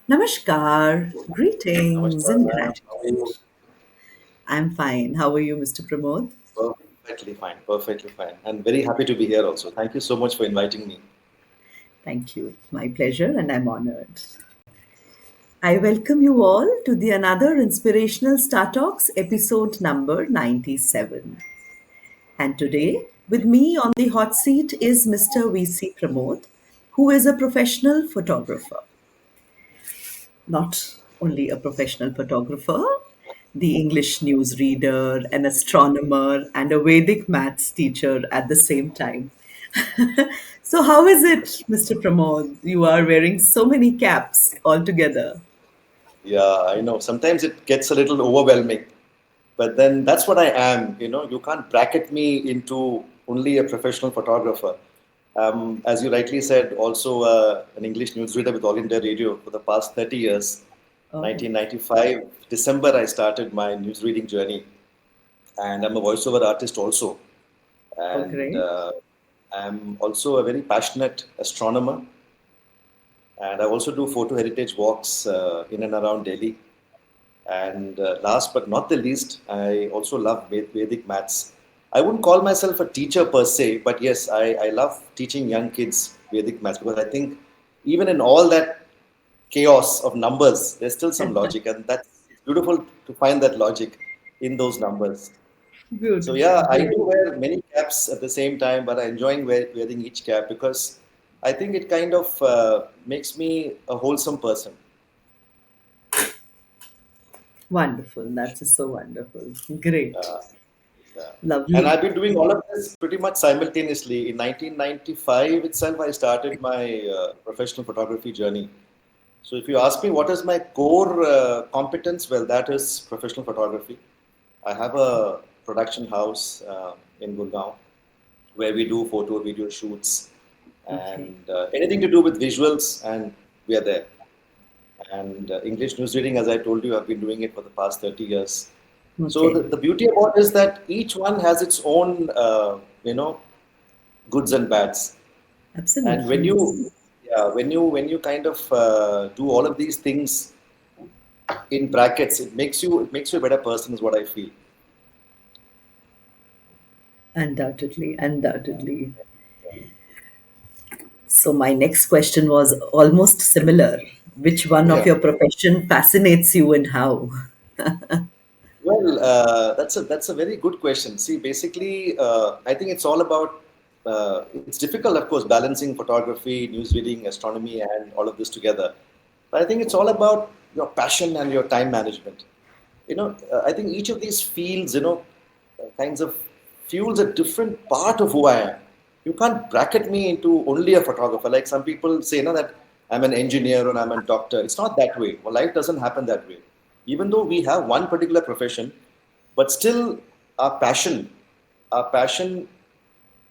Namaskar, greetings Namaskar, and ma'am. How are you? gratitude. I'm fine. How are you, Mr. Pramod? Perfectly fine. Perfectly fine. And very happy to be here also. Thank you so much for inviting me. Thank you. My pleasure, and I'm honored. I welcome you all to the another Inspirational Star Talks episode number 97. And today, with me on the hot seat is Mr. VC Pramod, who is a professional photographer. Not only a professional photographer, the English newsreader, an astronomer, and a Vedic maths teacher at the same time. So, how is it, Mr. Pramod? You are wearing so many caps altogether. Yeah, I know. Sometimes it gets a little overwhelming, but then that's what I am. You can't bracket me into only a professional photographer. As you rightly said, also an English newsreader with All India Radio for the past 30 years. Oh, 1995, December, I started my newsreading journey, and I'm a voiceover artist also. oh, And great. I'm also a very passionate astronomer, and I also do photo heritage walks in and around Delhi. And last but not the least, I also love Vedic maths. I wouldn't call myself a teacher per se, but yes, I love teaching young kids Vedic maths because I think even in all that chaos of numbers, there's still some logic, and that's beautiful to find that logic in those numbers. So Good, yeah, I good. do wear many caps at the same time, but I enjoying wearing each cap because I think it kind of makes me a wholesome person. Wonderful. That's so wonderful. Great. Uh, yeah. And Lovely. I've been doing all of this pretty much simultaneously. In 1995 itself, I started my professional photography journey. So if you ask me what is my core competence, well, that is professional photography. I have a production house in Gurgaon where we do photo, video shoots, Okay. and anything to do with visuals, and we are there. And English newsreading, as I told you, I've been doing it for the past 30 years. So Okay. the beauty about it is that each one has its own, goods and bads. And when Absolutely. you, yeah, when you kind of do all of these things in brackets, it makes you a better person, is what I feel. Undoubtedly. Undoubtedly. So my next question was almost similar. Which one of Yeah. your profession fascinates you and how? Well, that's a very good question. See, basically, I think it's all about. It's difficult, of course, balancing photography, newsreading, astronomy, and all of this together. But I think it's all about your passion and your time management. I think each of these fields, kinds of fuels a different part of who I am. You can't bracket me into only a photographer. Like some people say, that I'm an engineer or I'm a doctor. It's not that way. Well, life doesn't happen that way. Even though we have one particular profession, but still our passion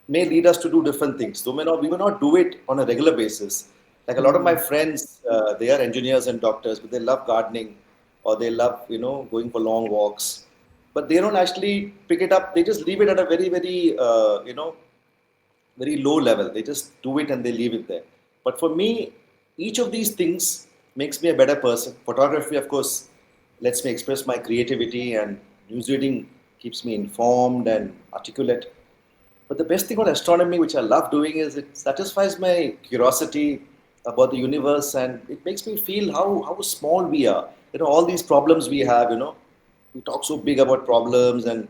may lead us to do different things. So we may not do it on a regular basis. Like a lot of my Hmm. friends, they are engineers and doctors, but they love gardening or they love, going for long walks. But they don't actually pick it up. They just leave it at a very, very, very low level. They just do it and they leave it there. But for me, each of these things makes me a better person. Photography, of course, lets me express my creativity, and newsreading keeps me informed and articulate. But the best thing about astronomy, which I love doing, is it satisfies my curiosity about the universe, and it makes me feel how small we are. All these problems we have, we talk so big about problems, and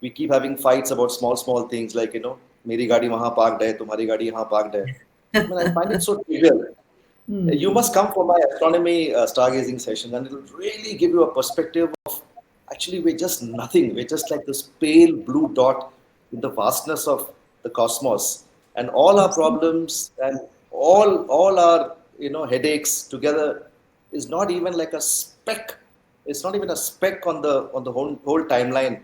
we keep having fights about small, small things like, मेरी गाड़ी वहाँ parked है, तुम्हारी गाड़ी यहाँ parked है. I mean, I find it so trivial. You Hmm. must come for my astronomy stargazing session, and it'll really give you a perspective of actually we're just nothing. We're just like this pale blue dot in the vastness of the cosmos, and all our Absolutely. problems and all our headaches together is not even like a speck. It's not even a speck on the whole timeline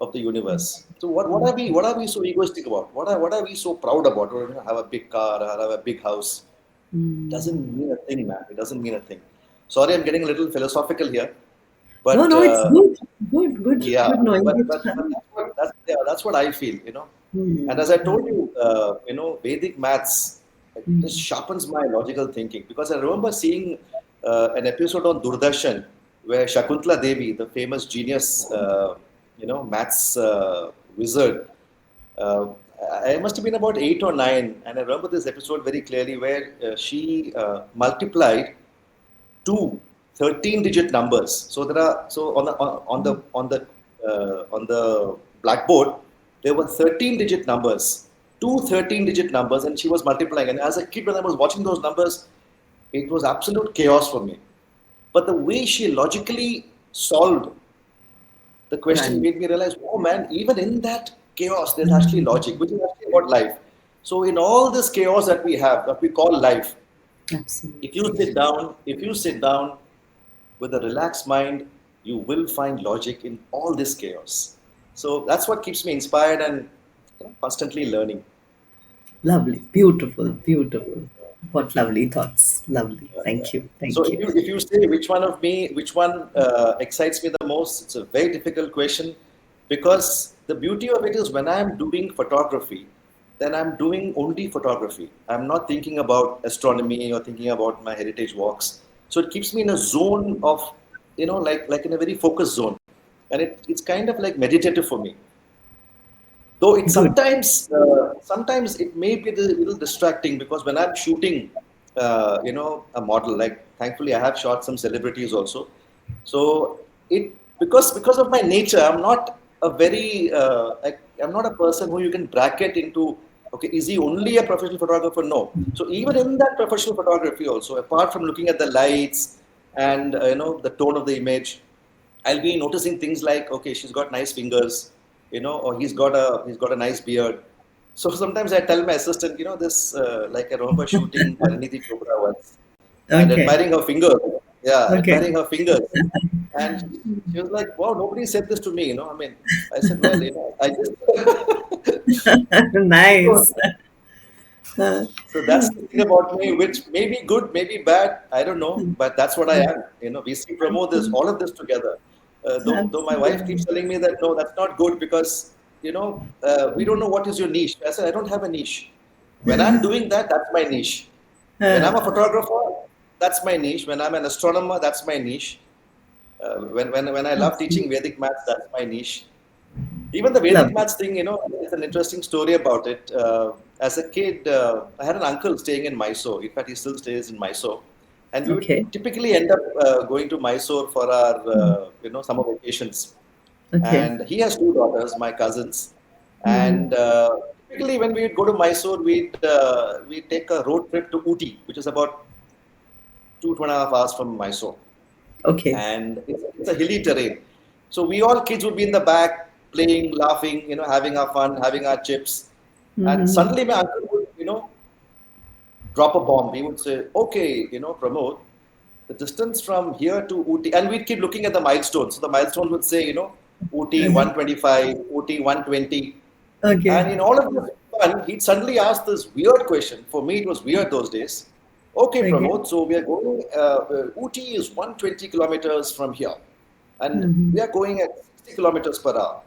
of the universe. So what are we so egoistic about? What are we so proud about? Or, have a big car, or have a big house? Hmm. Doesn't mean a thing, man. It doesn't mean a thing. Sorry, I'm getting a little philosophical here, No, but no, it's good. Good, good, yeah, good knowing but it. that's what I feel. And Hmm. as I told you, Vedic maths, it just Hmm. sharpens my logical thinking because I remember seeing an episode on Doordarshan where Shakuntala Devi, the famous genius, maths wizard, uh, I must have been about 8 or 9, and I remember this episode very clearly where she multiplied two 13-digit numbers. So there are so on the blackboard there were 13-digit numbers, two 13-digit numbers, and she was multiplying. And as a kid, when I was watching those numbers, it was absolute chaos for me. But the way she logically solved the question Right. made me realize, oh man, even in that chaos, there's actually logic, which is actually about life. So in all this chaos that we have, that we call life, Absolutely. if you sit down with a relaxed mind, you will find logic in all this chaos. So that's what keeps me inspired and constantly learning. Lovely. Beautiful. Beautiful. What lovely thoughts. Lovely. Thank you. So Thank you. if you say which one excites me the most, it's a very difficult question because the beauty of it is when I'm doing photography, then I'm doing only photography. I'm not thinking about astronomy or thinking about my heritage walks. So it keeps me in a zone of, like in a very focused zone, and it's kind of like meditative for me. Though it Good. sometimes it may be a little distracting because when I'm shooting, a model, like thankfully I have shot some celebrities also. So it because of my nature, I'm not a very I'm not a person who you can bracket into. Okay, is he only a professional photographer? No. So even in that professional photography also, apart from looking at the lights and the tone of the image, I'll be noticing things like, okay, she's got nice fingers, or he's got a nice beard. So sometimes I tell my assistant, this like I remember shooting Parinidhi Chopra once and Okay. admiring her fingers. Yeah, Okay. admiring her fingers. And she was like, wow, nobody said this to me, I mean, I said, well, I just Nice. Uh, So that's the thing about me, which may be good, maybe bad, I don't know, but that's what I am. We see Pramod is all of this together. Though my wife keeps Absolutely. telling me that no, that's not good because we don't know what is your niche. I said I don't have a niche. When I'm doing that, that's my niche. When I'm a photographer, that's my niche. When I'm an astronomer, that's my niche. When I love teaching Absolutely. Vedic maths, that's my niche. Even the Vedic Lovely. maths thing, there's an interesting story about it. As a kid, I had an uncle staying in Mysore. In fact, he still stays in Mysore. And we would Okay. typically end up going to Mysore for our, summer vacations. Okay. And he has two daughters, my cousins. Mhm. And typically, when we'd go to Mysore, we'd take a road trip to Ooty, which is about 2.5 hours from Mysore, Okay. and it's a hilly terrain. So we all kids would be in the back playing, laughing, having our fun, having our chips. And Mhm. suddenly my uncle would, drop a bomb. He would say, "Okay, Pramod, the distance from here to Ooty," and we'd keep looking at the milestones. So the milestones would say, Ooty Uh-huh. 125, Ooty 120, Okay. and in all of this fun, he'd suddenly ask this weird question. For me, it was weird those days. Okay, Okay. Pramod, so we are going, Ooty is 120 kilometers from here, and we Mhm. are going at 60 kilometers per hour.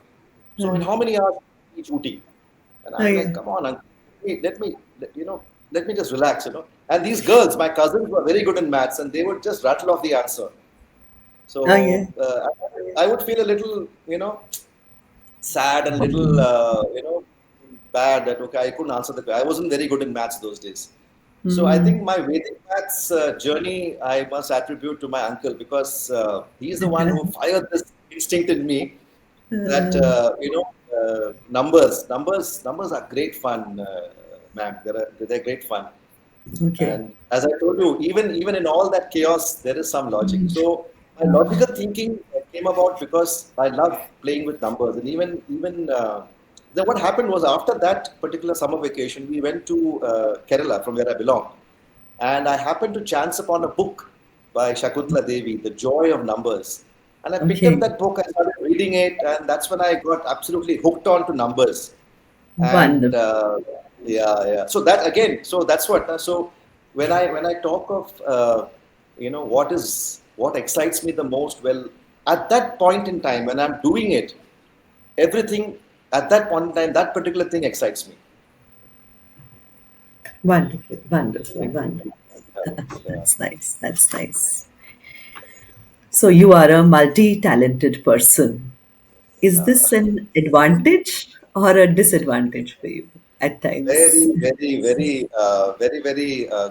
So, in Uh-huh. how many hours we reach Ooty? And I'm like, Okay. come on, uncle, let me just relax. And these girls, my cousins, were very good in maths, and they would just rattle off the answer. Okay. So, I would feel a little, sad and little, bad that okay, I couldn't answer the question. I wasn't very good in maths those days. So I think Mhm. my Vedic maths journey I must attribute to my uncle because he's the one Okay. who fired this instinct in me that Uh, numbers are great fun, ma'am. They're great fun. okay. And as I told you, even in all that chaos, there is some logic. So my logical thinking came about because I love playing with numbers, and even then what happened was after that particular summer vacation, we went to Kerala from where I belong, and I happened to chance upon a book by Shakuntala Devi, The Joy of Numbers. And I picked up Okay. that book, I started reading it, and that's when I got absolutely hooked on to numbers. And Wonderful. yeah. So that again, so that's what. So when I talk of what excites me the most, well, at that point in time when I'm doing it, everything at that point in time, that particular thing excites me. Wonderful. Wonderful. Thank you. Wonderful. Correct. Yeah. That's nice. That's nice. So you are a multi-talented person. Is Yeah. this an advantage or a disadvantage for you at times? Very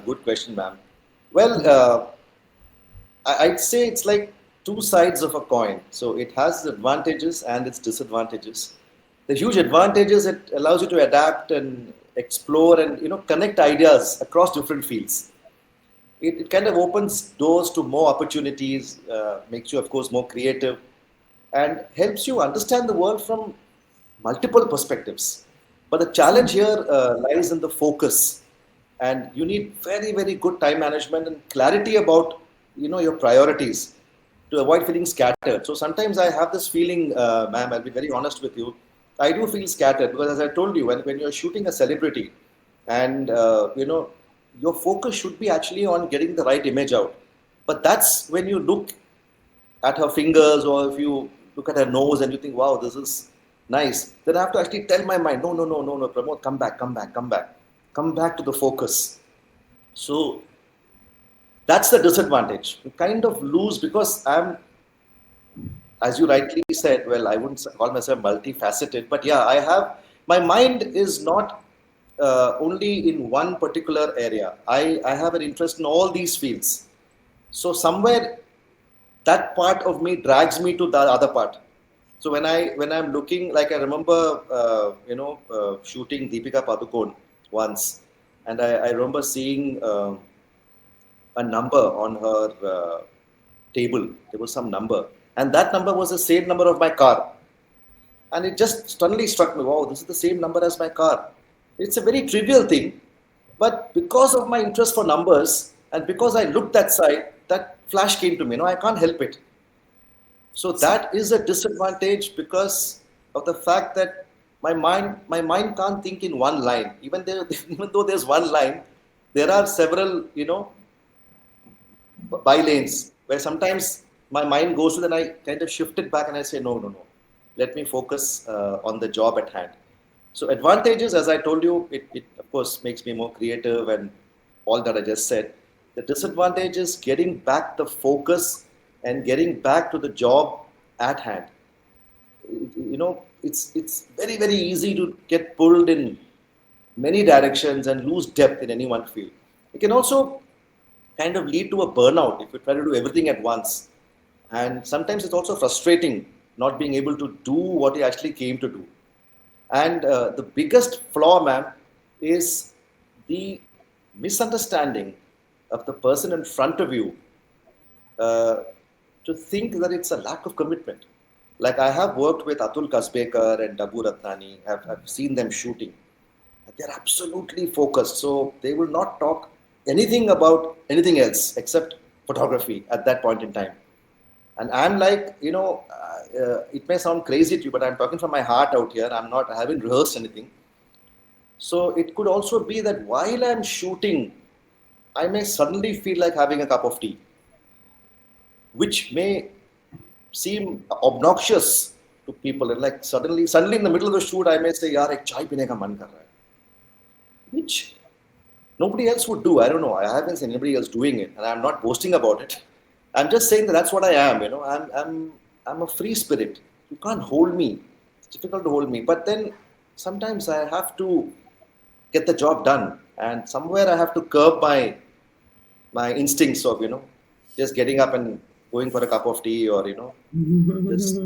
good question, ma'am. Well, I'd say it's like two sides of a coin. So it has its advantages and its disadvantages. The huge advantages, it allows you to adapt and explore and connect ideas across different fields. It kind of opens doors to more opportunities, makes you, of course, more creative, and helps you understand the world from multiple perspectives. But the challenge here lies in the focus, and you need very good time management and clarity about your priorities to avoid feeling scattered. So sometimes I have this feeling, ma'am. I'll be very honest with you. I do feel scattered because, as I told you, when you're shooting a celebrity, and your focus should be actually on getting the right image out. But that's when you look at her fingers, or if you look at her nose and you think, wow, this is nice, then I have to actually tell my mind, no, Pramod, come back to the focus. So that's the disadvantage. You kind of lose because I'm, as you rightly said, well, I wouldn't call myself multifaceted, but yeah, my mind is not only in one particular area. I have an interest in all these fields. So somewhere that part of me drags me to the other part. So when I'm looking, like I remember, shooting Deepika Padukone once, and I remember seeing a number on her table. There was some number, and that number was the same number of my car. And it just suddenly struck me, wow, this is the same number as my car. It's a very trivial thing, but because of my interest for numbers and because I looked that side, that flash came to me. No, I can't help it. So that is a disadvantage because of the fact that my mind can't think in one line. Even though there's one line, there are several, by lanes where sometimes my mind goes to, then I kind of shift it back and I say, no. Let me focus on the job at hand. So advantages, as I told you, it of course makes me more creative and all that I just said. The disadvantage is getting back the focus and getting back to the job at hand. It's very easy to get pulled in many directions and lose depth in any one field. It can also kind of lead to a burnout if you try to do everything at once. And sometimes it's also frustrating not being able to do what you actually came to do. And the biggest flaw, ma'am, is the misunderstanding of the person in front of you uh, to think that it's a lack of commitment. Like I have worked with Atul Kasbekar and Dabu Ratnani, I've seen them shooting. They're absolutely focused. So they will not talk anything about anything else except photography at that point in time. And I'm like, it may sound crazy to you, but I'm talking from my heart out here. I haven't rehearsed anything. So it could also be that while I'm shooting, I may suddenly feel like having a cup of tea, which may seem obnoxious to people. And like suddenly in the middle of the shoot, I may say, "Yaar, ek chai pine ka man kar raha hai," which nobody else would do. I don't know. I haven't seen anybody else doing it, and I'm not boasting about it. I'm just saying that that's what I am. I'm a free spirit. You can't hold me. It's difficult to hold me. But then sometimes I have to get the job done, and somewhere I have to curb my instincts of just getting up and going for a cup of tea, or just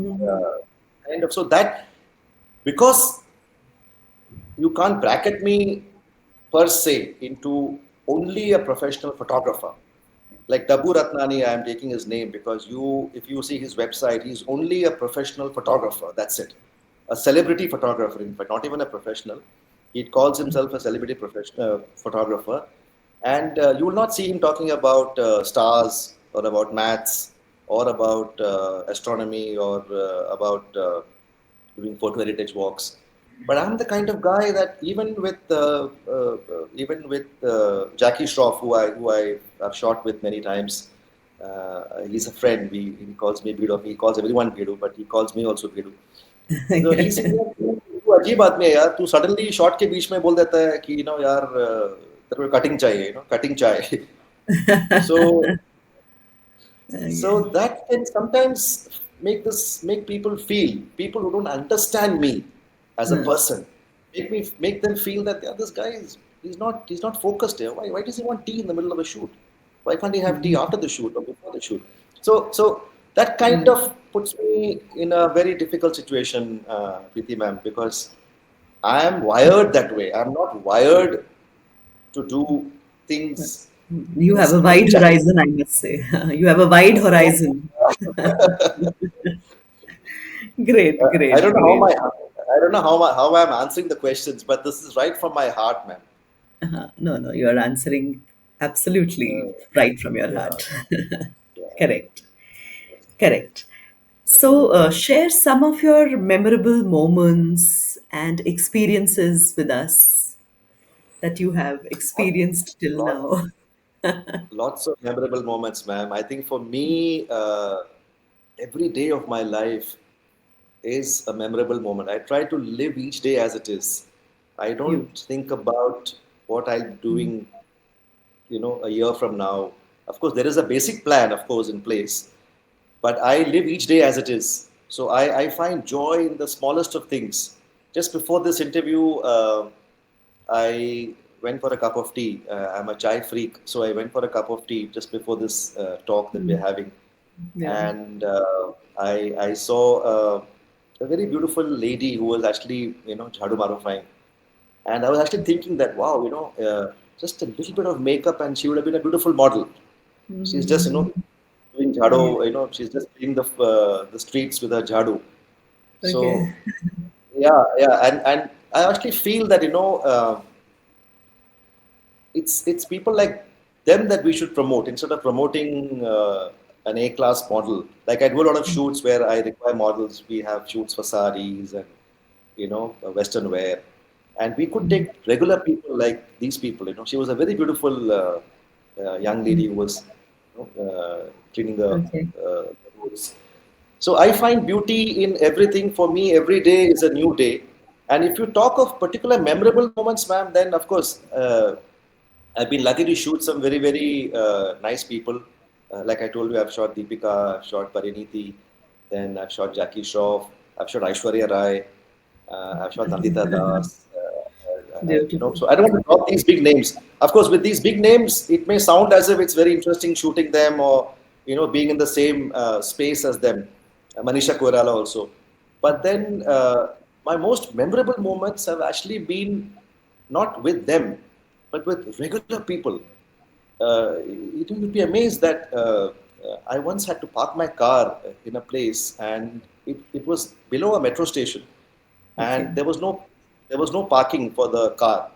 kind of, so that, because you can't bracket me per se into only a professional photographer. Like Dabu Ratnani, I am taking his name because if you see his website, he's only a professional photographer. That's it. A celebrity photographer, in fact, not even a professional. He calls himself a celebrity professional photographer. And you will not see him talking about stars or about maths or about astronomy or about doing photo heritage walks. But I'm the kind of guy that even with Jackie Shroff, who I have shot with many times, he's a friend. He calls me Bidu. He calls everyone Bidu, but he calls me also Bidu. So he said, "यार, तू अजीब आदमी है यार. तू suddenly shot के बीच में बोल देता है कि यार तेरे को कटिंग चाहिए, कटिंग चाय." So Okay. so that can sometimes make people feel, people who don't understand me as a Uh, person, make them feel that, yeah, this guy is, he's not focused here. Why does he want tea in the middle of a shoot? Why can't he have tea after the shoot or before the shoot? So that kind of puts me in a very difficult situation, Preeti ma'am, because I am wired that way. I'm not wired to do things You in a have a wide structured way. horizon, I must say. You have a wide So, horizon. Great, I great, don't know how great. I don't know how I'm answering the questions, but this is right from my heart, man. No, no, you are answering absolutely right from your Yeah, heart. yeah. Correct, correct. So, share some of your memorable moments and experiences with us that you have Lot, experienced till lot, now. lots of memorable moments, ma'am. I think for me, every day of my life is a memorable moment. I try to live each day as it is. I You. don't think about what I'll be doing, a year from now. Of course, there is a basic plan, of course, in place, but I live each day as it is. So I find joy in the smallest of things. Just before this interview, I went for a cup of tea. I'm a chai freak, so I went for a cup of tea just before this talk that we're having, Yeah. and I saw a very beautiful lady who was actually, jhadu marufying, and I was actually thinking that, wow, just a little bit of makeup and she would have been a beautiful model. She's just, doing jhado, Okay. she's just cleaning the streets with her jhadu. Okay. So yeah, yeah, and I actually feel that, it's people like them that we should promote instead of promoting an A-class model. Like I do a lot of shoots where I require models. We have shoots for saris and Western wear, and we could take regular people like these people. She was a very beautiful young lady who was cleaning Okay. the roads. So I find beauty in everything. For me, every day is a new day. And if you talk of particular memorable moments, ma'am, then of course I've been lucky to shoot some very, very nice people. Like I told you, I've shot Deepika, I've shot Pariniti, then I've shot Jackie Shroff, I've shot Aishwarya Rai, I've shot Nandita Das. Beautiful. So I don't want to drop these big names. Of course, with these big names, it may sound as if it's very interesting shooting them or being in the same space as them. Manisha Koirala also. But then my most memorable moments have actually been not with them, but with regular people. You'd be amazed that I once had to park my car in a place, and it was below a metro station, Okay. and there was no parking for the car.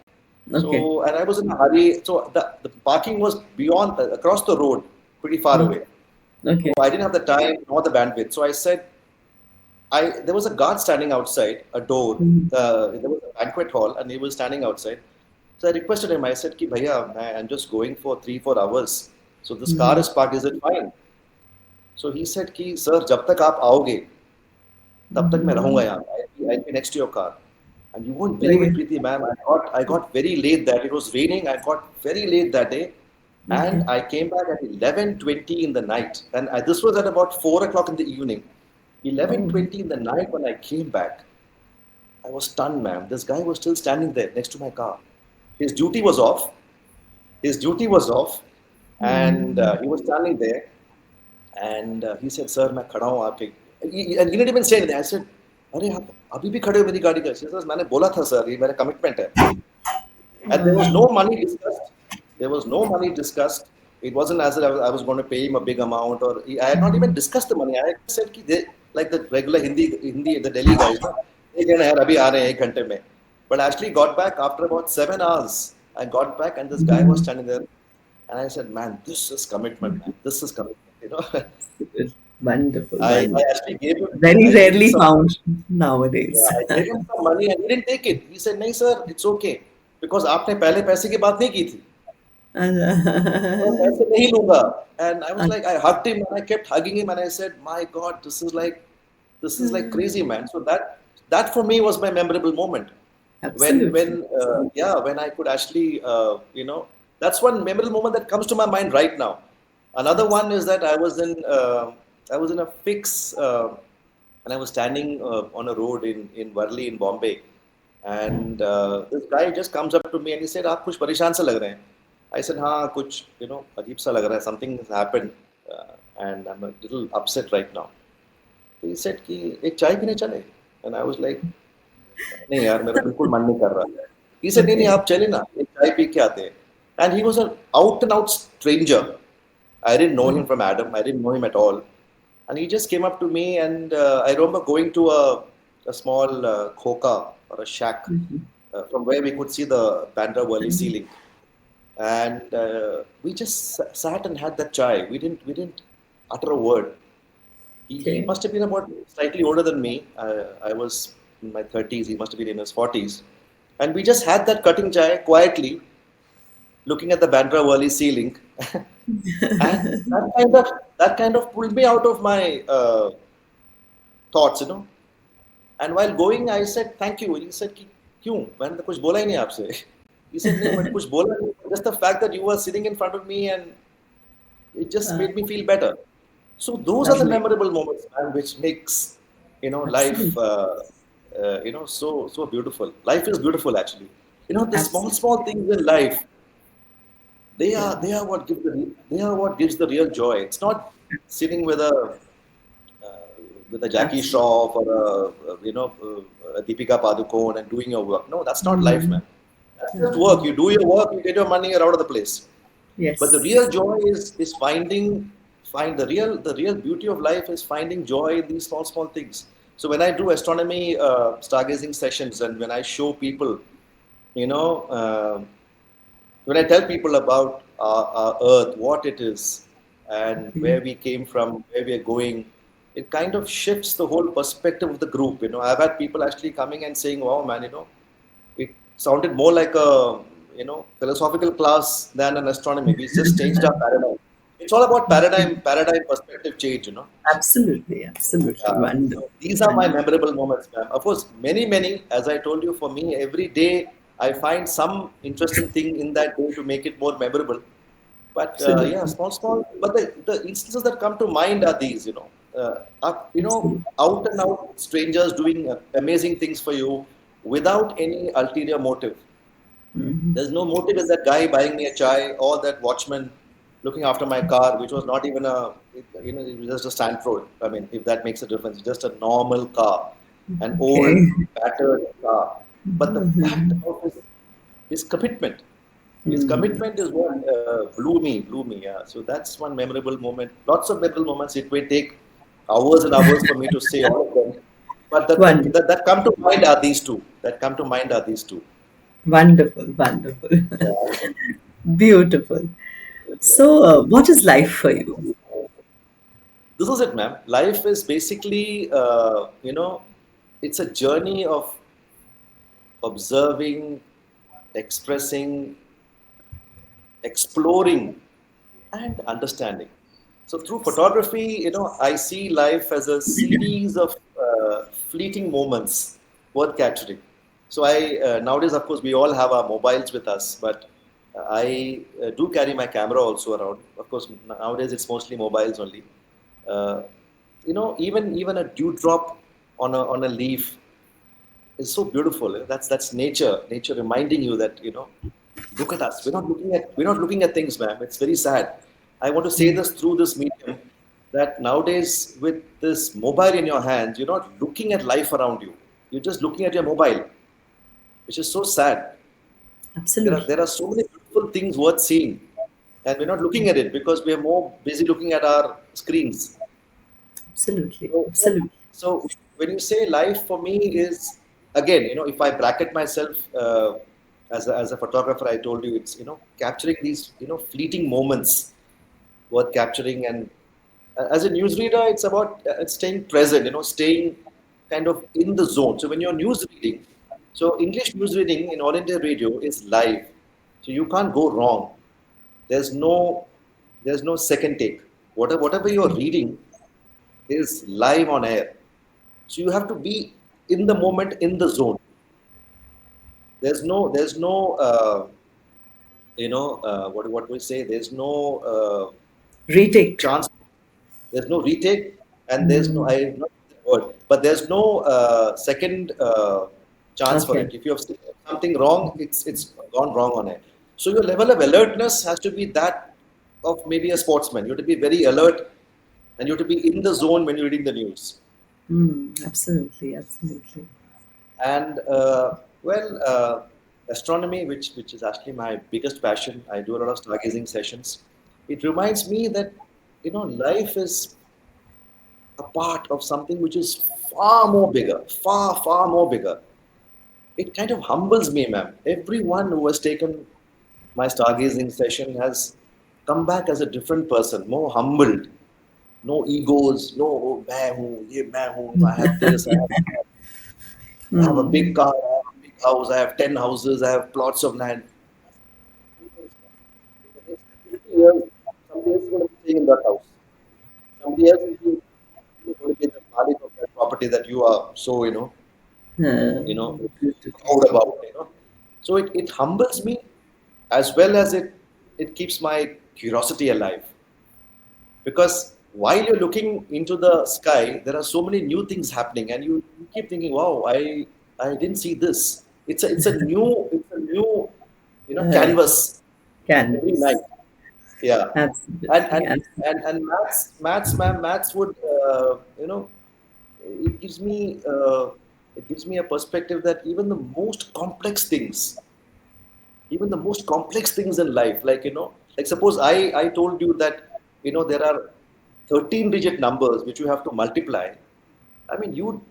Okay. So, and I was in a hurry. So the parking was beyond across the road, pretty far Okay. away. So Okay. I didn't have the time nor the bandwidth. So I said, there was a guard standing outside a door. Mhm. There was a banquet hall, and he was standing outside. So I requested him. I said, "Ki bhaiya, I'm just going for 3-4 hours. So this car Mhm. is parked. Is it fine?" So he said, "Ki sir, जब तक आप आओगे, तब तक मैं रहूंगा यहाँ. I'll be next to your car." And you won't believe it, Okay. Preeti, ma'am. I got very late that it was raining. I got very late that day, and Okay. I came back at 11:20 in the night. And this was at about 4 o'clock in the evening. Oh. 11:20 in the night when I came back, I was stunned, ma'am. This guy was still standing there next to my car. His duty was off. His duty was off, and he was standing there. And he said, "Sir, मैं खड़ा हूँ आपके." And he didn't even say anything. I said, "अरे आप अभी भी खड़े हो मेरी गाड़ी का?" He says, "मैंने बोला था सर, ये मेरा commitment है." And there was no money discussed. There was no money discussed. It wasn't as if I was going to pay him a big amount, or I had not even discussed the money. I said, कि they, like the regular Hindi, the Delhi guys, ना, they कहना यार अभी आ रहे हैं 1 घंटे में. But I actually got back after about 7 hours. I got back, and this guy was standing there, and I said, "Man, this is commitment, man. This is commitment." Wonderful, I wonderful. actually gave him. Very I gave him rarely some. found Yeah, nowadays. I gave him some money, and he didn't take it. He said, "नहीं sir, it's okay, because आपने पहले पैसे की बात नहीं की थी." "मैं पैसे नहीं लूंगा." And I was like, I hugged him and I kept hugging him, and I said, "My God, this is like crazy, man." So that for me was my memorable moment when Absolutely. yeah, when I could actually, That's one memorable moment that comes to my mind right now. Another one is that I was in a fix, and I was standing on a road in Worli in Bombay, and this guy just comes up to me and he said, "आप कुछ परेशान सा लग रहे हैं." I said, "हाँ कुछ अजीब सा लग रहा है. Something has happened, and I'm a little upset right now." तो he said कि एक चाय पीने चले, and I was like, नहीं यार मेरा बिल्कुल मन नहीं कर रहा है. He said, नहीं नहीं Okay. आप चले ना एक चाय पी के आते हैं. And he was an out and out stranger. I didn't know him from Adam. I didn't know him at all. And he just came up to me, and I remember going to a small khoka or a shack from where we could see the Bandra Worli ceiling. And we just sat and had that chai. We didn't utter a word. He Okay. must have been about slightly older than me. I was in my 30s. He must have been in his 40s. And we just had that cutting chai quietly, looking at the Bandra Worli ceiling. And that kind of pulled me out of my thoughts. And while going, I said, "Thank you." He said, "क्यों? मैंने तो कुछ बोला ही नहीं आपसे." He said, "नहीं, मैंने कुछ बोला नहीं. Just the fact that you were sitting in front of me, and it just Uh, made me feel better." So those are the Lovely. memorable moments, man, which makes life Absolutely. so beautiful. Life is beautiful, actually. The small Absolutely. small things in life, they are Yeah. they are what give they are what gives the real joy. It's not sitting with a Jackie Absolutely. Shroff or a Deepika Padukone and doing your work. No, that's not life, Mm. man. That's just Yeah. work. You do your work, you get your money, you're out of the place. But the real Yes. joy is find the real beauty of life is finding joy in these small small things. So when I do astronomy stargazing sessions, and when I show people, you know, when I tell people about our Earth, what it is, and Okay. where we came from, where we are going, it kind of shifts the whole perspective of the group. I've had people actually coming and saying, "Wow, man, it sounded more like a philosophical class than an astronomy. We just changed our paradigm." It's all about paradigm perspective change. Absolutely. Absolutely. Wonderful. So these are my Wonderful. memorable moments, ma'am. Of course, many, many, as I told you, for me, every day I find some interesting thing in that day to make it more memorable. But yeah, Absolutely. small, small. But the instances that come to mind are these. Absolutely. Out and out strangers doing amazing things for you without any ulterior motive. There's no motive in that guy buying me a chai or that watchman looking after my car, which was not even it was just a stand road. I mean, if that makes a difference, just a normal car, an old, Okay. battered car. But the fact of his commitment, his Mm. commitment is what blew me. Yeah. So that's one memorable moment. Lots of memorable moments. It may take hours and hours for me to say all of them. But that, that, Wonderful. that, that come to mind are these two. That come to mind are these two. Wonderful. Wonderful. Yeah. Beautiful. So, what is life for you? This is it, ma'am. Life is basically, it's a journey of observing, expressing, exploring, and understanding. So through photography, I see life as a series of fleeting moments worth capturing. So I nowadays, of course, we all have our mobiles with us, but I do carry my camera also around. Of course, nowadays it's mostly mobiles only. Uh, even a dewdrop on a leaf is so beautiful. That's nature reminding you that look at us. We're not looking at things, ma'am. It's very sad. I want to say this through this medium that nowadays with this mobile in your hands, you're not looking at life around you. You're just looking at your mobile, which is so sad. There are Absolutely. there are so many beautiful things worth seeing, and we're not looking at it because we're more busy looking at our screens. Absolutely. So, Absolutely. so when you say life for me is again, if I bracket myself as a photographer, I told you it's capturing these fleeting moments worth capturing, and as a newsreader, it's about staying present, staying kind of in the zone. So when you're news reading, so English news reading in All India Radio is live, so you can't go wrong. There's no there's no second take. Whatever you're reading is live on air. So you have to be in the moment, in the zone. There's no what we say, there's no Retake. chance. There's no retake, and there's no, Hmm. I not the word, but there's no second chance for Okay. it. If you have seen something wrong, it's gone wrong on it. So your level of alertness has to be that of maybe a sportsman. You have to be very alert, and you have to be in the zone when you're reading the news. Hmm. Absolutely. Absolutely. And astronomy, which is actually my biggest passion. I do a lot of stargazing sessions. It reminds me that life is a part of something which is far more bigger, far more bigger. It kind of humbles me, ma'am. Everyone who has taken my stargazing session has come back as a different person, more humbled. No egos, no oh, मैं हूँ, ये मैं हूँ, I have this, I have a big Hmm. car, I have a big house, I have 10 houses, I have plots of land. In the next 50 years, somebody else is going to be staying in that house. Somebody else is going to be the malik of that property that you are so, Beautiful. proud about, So it humbles me as well as it keeps my curiosity alive. Because while you're looking into the sky, there are so many new things happening, and you keep thinking, "Wow, I didn't see this." It's a new Uh, canvas every night. Canvas. Yeah, and Absolutely. and and maths, ma'am, maths would it gives me a perspective that even the most complex things in life, like like suppose I told you that there are 13 digit numbers which you have to multiply. I mean, your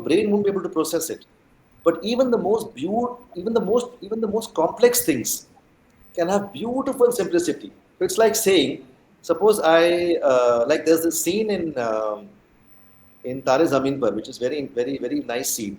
brain won't be able to process it. But even the most complex things can have beautiful simplicity. So it's like saying, suppose I like there's this scene in Tare Zameen Par, which is very, very, very nice scene,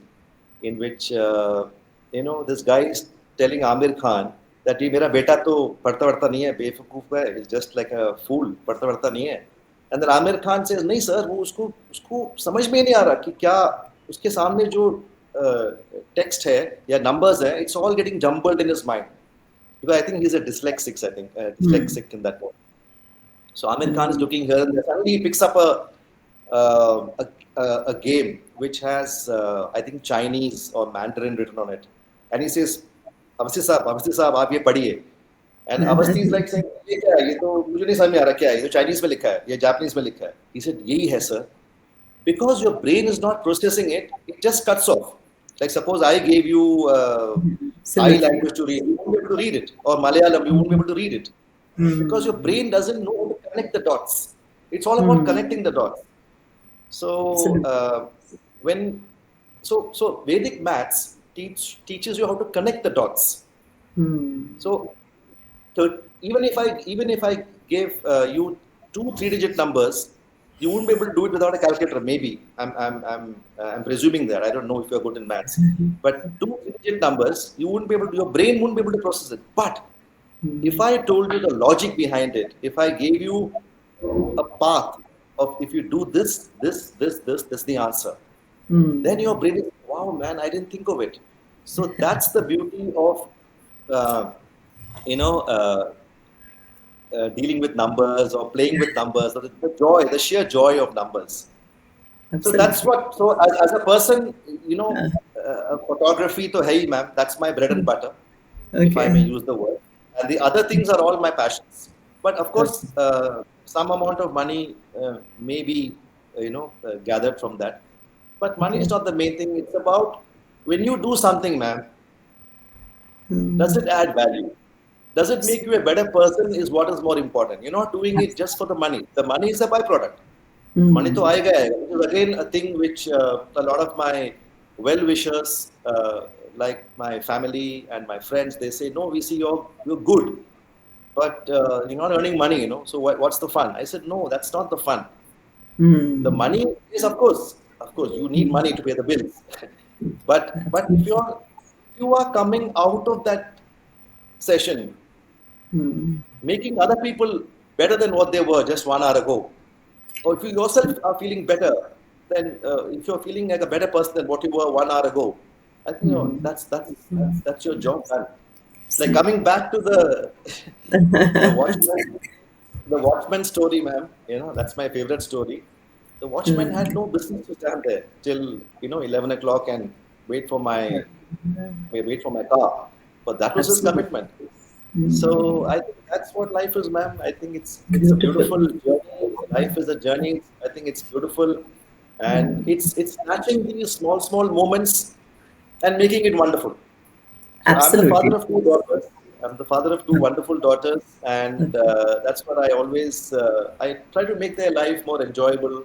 in which this guy is telling Amir Khan that ये मेरा बेटा तो पढ़ता पढ़ता नहीं है, बेवकूफ है, he's just like a fool, पढ़ता पढ़ता नहीं है. And then Amir Khan says, नहीं सर, वो उसको उसको समझ में ही नहीं आ रहा कि क्या उसके सामने जो टेक्स्ट है या numbers है, it's all getting jumbled in his mind. Because I think he's a dyslexic, I think, Hmm. dyslexic in that point. So Amir Khan is Hmm. looking here, and then suddenly he picks up uh, a, a game which has, I think, Chinese or Mandarin written on it, and he says, Avasti साहब, आप ये पढ़िए." And Avasti is like saying, "ये क्या है? ये तो मुझे नहीं समझ में आ रहा क्या है? ये तो Chinese में लिखा है, ये Japanese में लिखा है." He said, "यही है sir. Because your brain is not processing it, it just cuts off. Like suppose I gave you Thai Absolutely. language to read, you won't be able to read it, or Malayalam, you won't be able to read it because your Hmm. brain doesn't know how to connect the dots. It's all about Hmm. connecting the dots. So Absolutely. when so Vedic maths teaches you how to connect the dots. Hmm. So even if I gave you two three-digit numbers, you wouldn't be able to do it without a calculator. Maybe I'm presuming that. I don't know if you're good in maths, but two three-digit numbers, your brain wouldn't be able to process it. But if I told you the logic behind it, if I gave you a path of if you do this, the answer, then your Hmm. brain is, wow, man, I didn't think of it. So that's the beauty of uh, you know uh, dealing with numbers or playing with numbers, or the sheer joy of numbers. So that's Absolutely. what. So as a person, photography to hey, ma'am, that's my bread and butter, if I may Okay. use the word. And the other things are all my passions. But of course, some amount of money may be, gathered from that. But money is Okay. not the main thing. It's about when you do something, ma'am, does Hmm. it add value? Does it make you a better person? Is what is more important. You're not doing it Absolutely. just for the money. The money is a byproduct. Money to Hmm. aayega aayega. Which is again a thing which a lot of my well-wishers, like my family and my friends, they say, no, we see you're good, but you're not earning money, So what's the fun? I said, no, that's not the fun. The Hmm. money is, of course, you need money to pay the bills. But if Absolutely. you are coming out of that session Hmm. making other people better than what they were just 1 hour ago, or if you yourself are feeling better, then if you're feeling like a better person than what you were 1 hour ago, I think Hmm. that's your job done. Like coming back to the watchman, the watchman story, ma'am. That's my favorite story. The watchman had no business to stand there till 11 o'clock and wait for my wait for my car, but that was his Absolutely. commitment. So I think that's what life is, ma'am. I think it's a Beautiful. beautiful journey. Life is a journey. I think it's beautiful, and it's snatching these small moments and making it wonderful. So I'm the father Absolutely. of two daughters. I'm the father of two wonderful daughters, and that's what I always I try to make their life more enjoyable.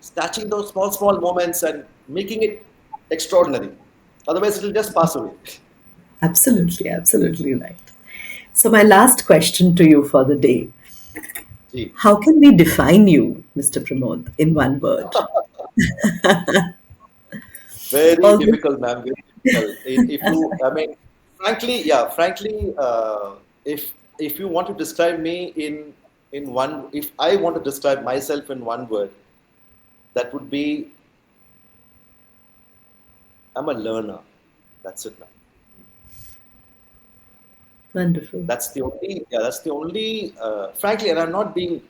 Snatching those small moments and making it extraordinary. Otherwise, it'll just pass away. Absolutely. Absolutely right. So, my last question to you for the day: Gee, how can we define you, Mr. Pramod, in one word? very Although, difficult, ma'am. Very difficult. If you, I mean, frankly, yeah, frankly, if you want to describe me in one, if I want to describe myself in one word, that would be I'm a learner. That's it, man. wonderful. That's the only, frankly, and I'm not being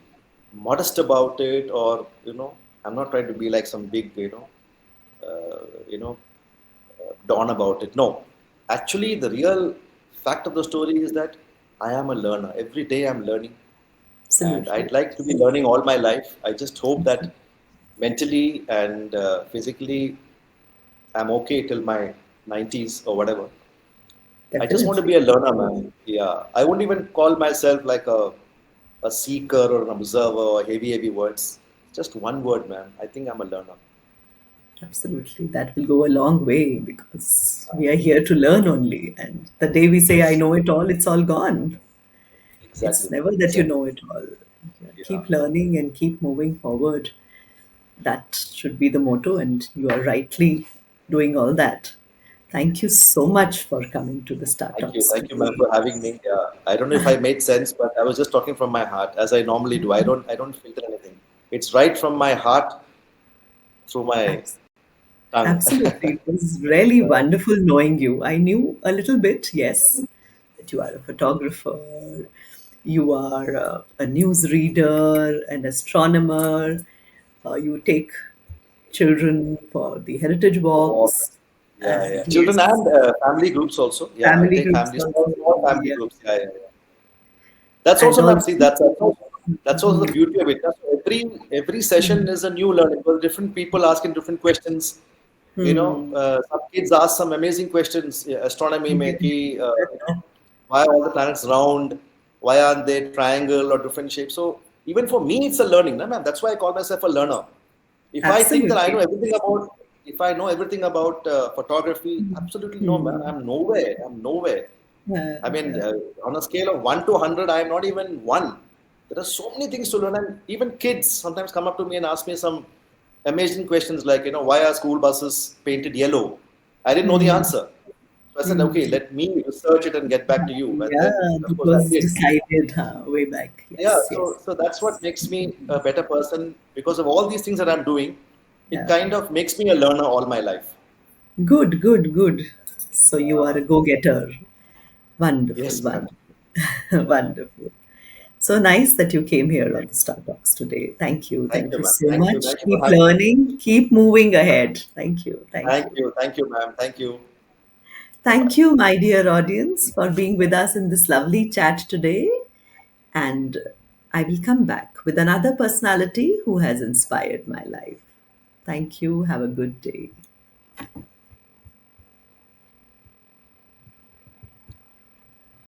modest about it, or I'm not trying to be like some big, you know, don about it. No, actually, the real fact of the story is that I am a learner. Every day I'm learning, and Absolutely. I'd like to be learning all my life. I just hope that mentally and physically I'm okay till my 90s or whatever. I just want to Definitely. be a learner, man. Yeah, I won't even call myself like a seeker or an observer or heavy words. Just one word, man. I think I'm a learner. Absolutely. That will go a long way because we are here to learn only. And the day we say, I Yes, know it all, it's all gone. It's exactly, man. never that you Exactly. know it all. Yeah. Keep learning and keep moving forward. That should be the motto, and you are rightly doing all that. Thank you so much for coming to the startups Thank you, ma'am, today. for having me. Yeah. I don't know if I made sense, but I was just talking from my heart, as I normally do. I don't filter anything. It's right from my heart through my Abs- tongue. Absolutely. It was really wonderful knowing you. I knew a little bit, yes, that you are a photographer, you are a news reader, an astronomer, you take children for the heritage For walk. walks, Yeah. and Children yes, and family groups also. Yeah, I family take groups family, also. small family Yeah. groups. Yeah. That's And also, ma'am. also, See, that's also the beauty of it. So every session is a new learning because different people asking different questions. Some kids ask some amazing questions. Yeah, astronomy, mein ki, why are all the planets round? Why aren't they triangle or different shapes? So even for me, it's a learning, na, ma'am. That's why I call myself a learner. If I think that I know absolutely. everything about, if I know everything about photography, absolutely no, man. I'm nowhere. I'm nowhere. I mean, on a scale of 1 to 100, I am not even one. There are so many things to learn, and even kids sometimes come up to me and ask me some amazing questions like, why are school buses painted yellow? I didn't know the answer. So I said, okay, let me research it and get back to you. And Yeah, then, of that course, I was did. decided way back. Yeah, Yes, yes. so that's what makes me a better person because of all these things that I'm doing. It Yeah. kind of makes me a learner all my life. Good, good, good. So you are a go-getter. Wonderful, Yes, ma'am. wonderful, wonderful. So nice that you came here on the Startups today. Thank you. Thank Thank you, you ma'am. so much. Thank you for Keep having me. learning, keep moving ahead. Thank you. Thank you. Thank you, ma'am. Thank you. Bye bye. Thank you, my dear audience, for being with us in this lovely chat today. And I will come back with another personality who has inspired my life. Thank you. Have a good day.